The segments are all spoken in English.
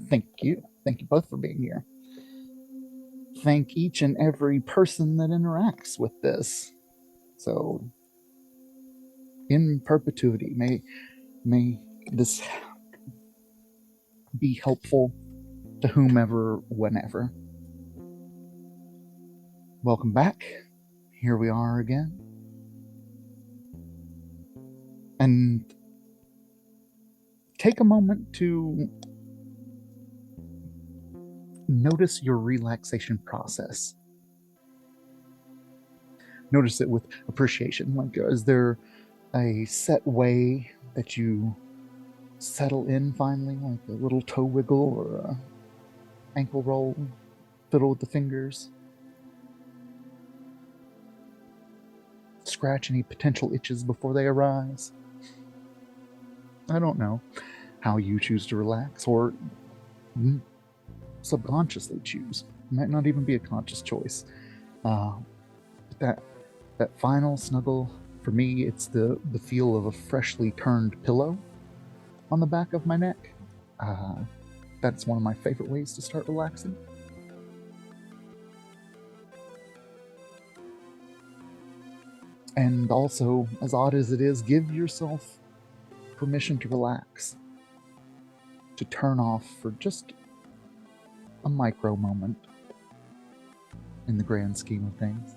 Thank you. Thank you both for being here. Thank each and every person that interacts with this. So, in perpetuity, may this be helpful to whomever, whenever. Welcome back. Here we are again. And take a moment to notice your relaxation process. Notice it with appreciation. Like, is there a set way that you settle in finally, like a little toe wiggle or a ankle roll, fiddle with the fingers, scratch any potential itches before they arise? I don't know how you choose to relax, or subconsciously choose. It might not even be a conscious choice. But that final snuggle, for me, it's the feel of a freshly turned pillow on the back of my neck. That's one of my favorite ways to start relaxing. And also, as odd as it is, give yourself permission to relax, to turn off for just a micro moment in the grand scheme of things.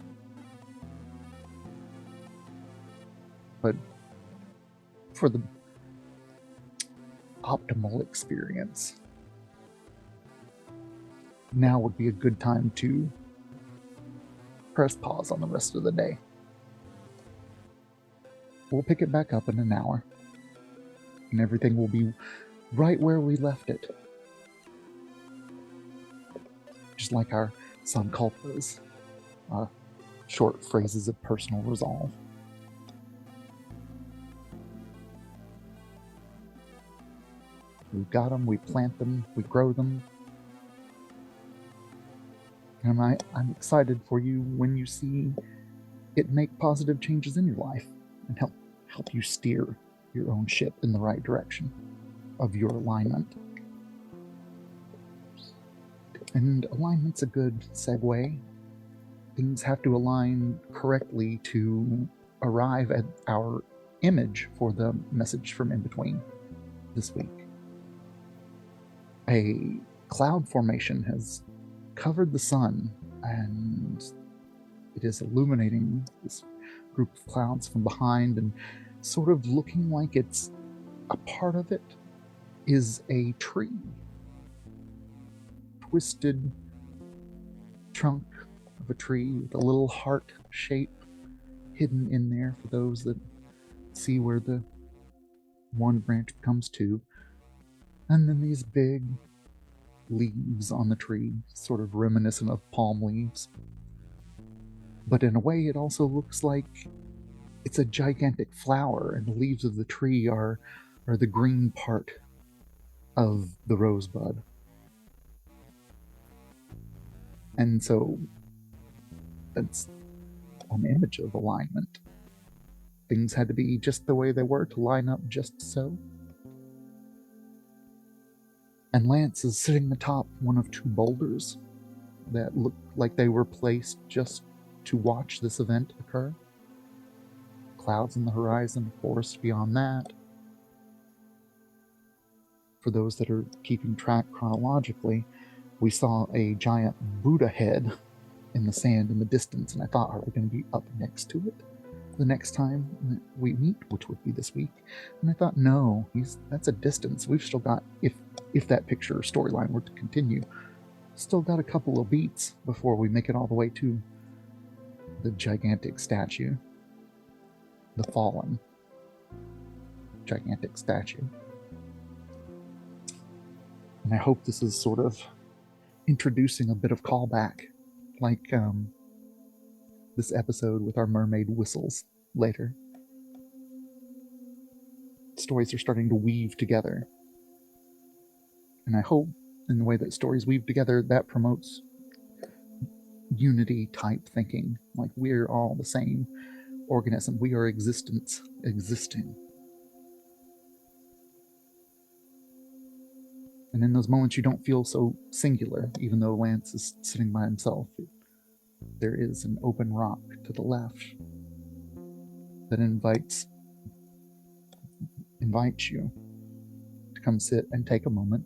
But for the optimal experience, now would be a good time to press pause on the rest of the day. We'll pick it back up in an hour, and everything will be right where we left it. Just like our sankalpas, our short phrases of personal resolve. We've got them, we plant them, we grow them. And I'm excited for you when you see it make positive changes in your life and help you steer your own ship in the right direction of your alignment. And alignment's a good segue. Things have to align correctly to arrive at our image for the message from in between this week. A cloud formation has covered the sun, and it is illuminating this group of clouds from behind, and sort of looking like it's a part of it is a tree. Twisted trunk of a tree with a little heart shape hidden in there for those that see where the one branch becomes two. And then these big leaves on the tree, sort of reminiscent of palm leaves. But in a way, it also looks like it's a gigantic flower, and the leaves of the tree are the green part of the rosebud. And so that's an image of alignment. Things had to be just the way they were to line up just so. And Lance is sitting atop one of two boulders that look like they were placed just to watch this event occur. Clouds in the horizon, forest beyond that. For those that are keeping track chronologically, we saw a giant Buddha head in the sand in the distance, and I thought, are we going to be up next to it the next time we meet, which would be this week? And I thought, no, that's a distance. We've still got, if that picture or storyline were to continue, still got a couple of beats before we make it all the way to the gigantic statue, the fallen gigantic statue. And I hope this is sort of introducing a bit of callback, like this episode with our mermaid whistles later. Stories are starting to weave together. And I hope in the way that stories weave together, that promotes unity type thinking. Like, we're all the same organism. We are existence existing. And in those moments, you don't feel so singular, even though Lance is sitting by himself. There is an open rock to the left that invites you to come sit and take a moment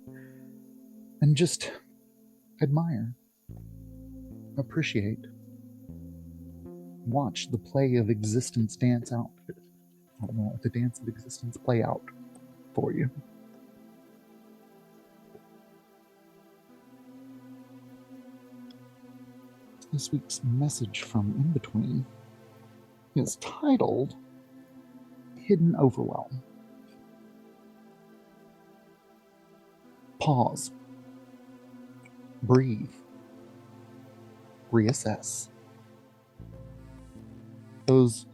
and just admire, appreciate, watch the play of existence dance out. I don't know, let the dance of existence play out for you. This week's message from In Between is titled Hidden Overwhelm. Pause. Breathe. Reassess. Those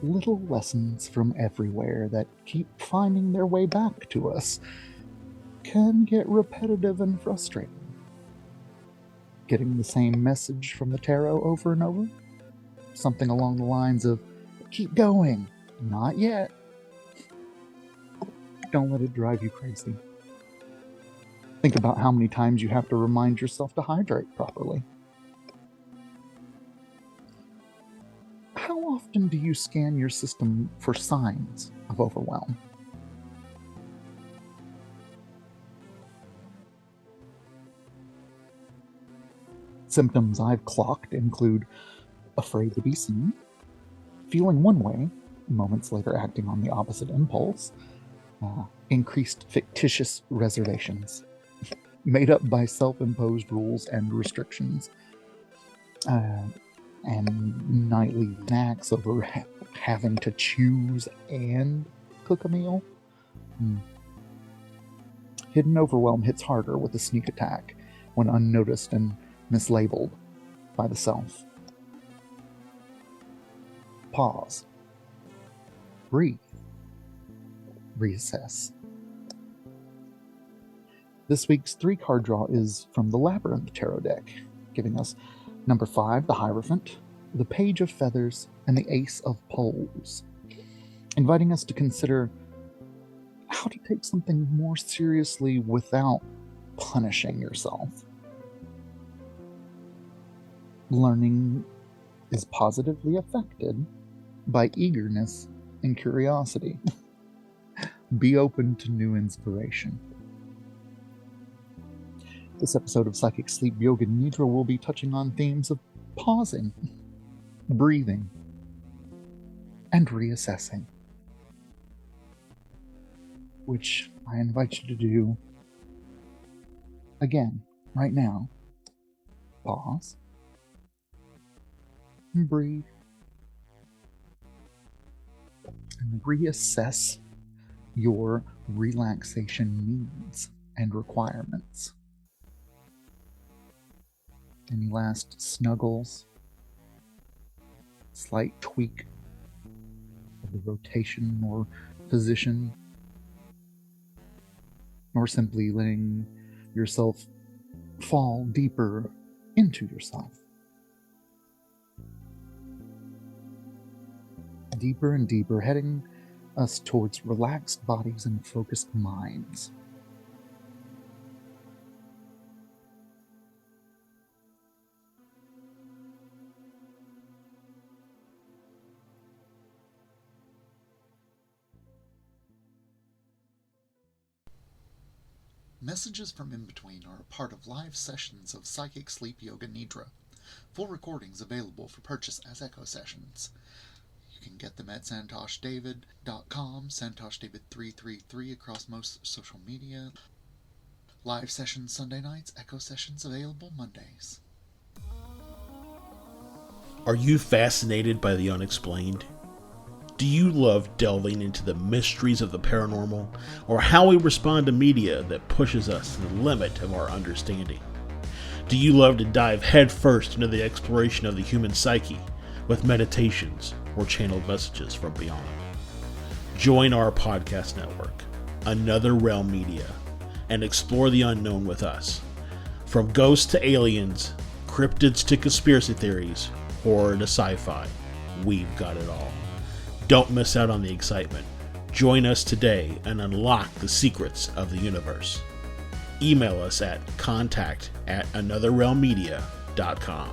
little lessons from everywhere that keep finding their way back to us can get repetitive and frustrating. Getting the same message from the tarot over and over? Something along the lines of, keep going, not yet. Don't let it drive you crazy. Think about how many times you have to remind yourself to hydrate properly. How often do you scan your system for signs of overwhelm? Symptoms I've clocked include afraid to be seen, feeling one way, moments later acting on the opposite impulse, increased fictitious reservations, made up by self-imposed rules and restrictions, and nightly snacks over having to choose and cook a meal. Hidden overwhelm hits harder with a sneak attack when unnoticed and mislabeled by the self. Pause. Breathe. Reassess. This week's 3-card draw is from the Labyrinth Tarot deck, giving us number 5, the Hierophant, the Page of Feathers, and the Ace of Poles, inviting us to consider how to take something more seriously without punishing yourself. Learning is positively affected by eagerness and curiosity. Be open to new inspiration. This episode of Psychic Sleep Yoga Nidra will be touching on themes of pausing, breathing, and reassessing, which I invite you to do again, right now. Pause, and breathe, and reassess your relaxation needs and requirements. Any last snuggles, slight tweak of the rotation or position, or simply letting yourself fall deeper into yourself. Deeper and deeper, heading us towards relaxed bodies and focused minds. Messages from In Between are a part of live sessions of Psychic Sleep Yoga Nidra. Full recordings available for purchase as echo sessions. You can get them at santosdavid.com, santosdavid333 across most social media. Live sessions Sunday nights, echo sessions available Mondays. Are you fascinated by the unexplained? Do you love delving into the mysteries of the paranormal, or how we respond to media that pushes us to the limit of our understanding? Do you love to dive headfirst into the exploration of the human psyche with meditations or channeled messages from beyond? Join our podcast network, Another Realm Media, and explore the unknown with us. From ghosts to aliens, cryptids to conspiracy theories, horror to sci-fi, we've got it all. Don't miss out on the excitement. Join us today and unlock the secrets of the universe. email us at contact@anotherrealmmedia.com.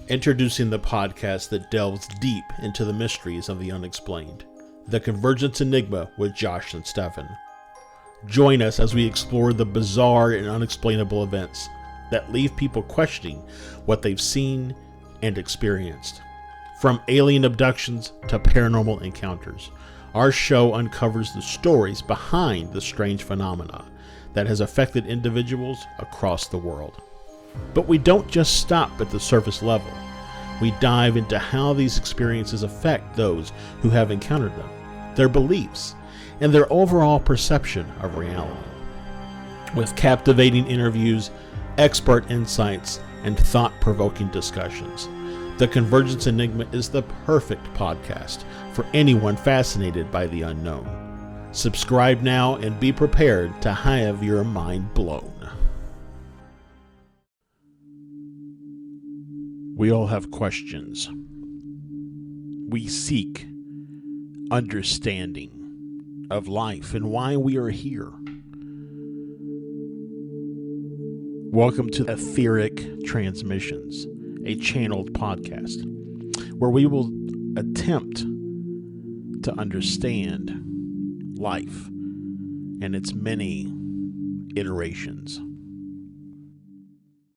Introducing the podcast that delves deep into the mysteries of the unexplained, The Convergence Enigma with Josh and Stefan. Join us as we explore the bizarre and unexplainable events that leave people questioning what they've seen and experienced. From alien abductions to paranormal encounters, our show uncovers the stories behind the strange phenomena that has affected individuals across the world. But we don't just stop at the surface level. We dive into how these experiences affect those who have encountered them, their beliefs, and their overall perception of reality. With captivating interviews, expert insights, and thought-provoking discussions, The Convergence Enigma is the perfect podcast for anyone fascinated by the unknown. Subscribe now and be prepared to have your mind blown. We all have questions. We seek understanding of life and why we are here. Welcome to Etheric Transmissions, a channeled podcast where we will attempt to understand life and its many iterations.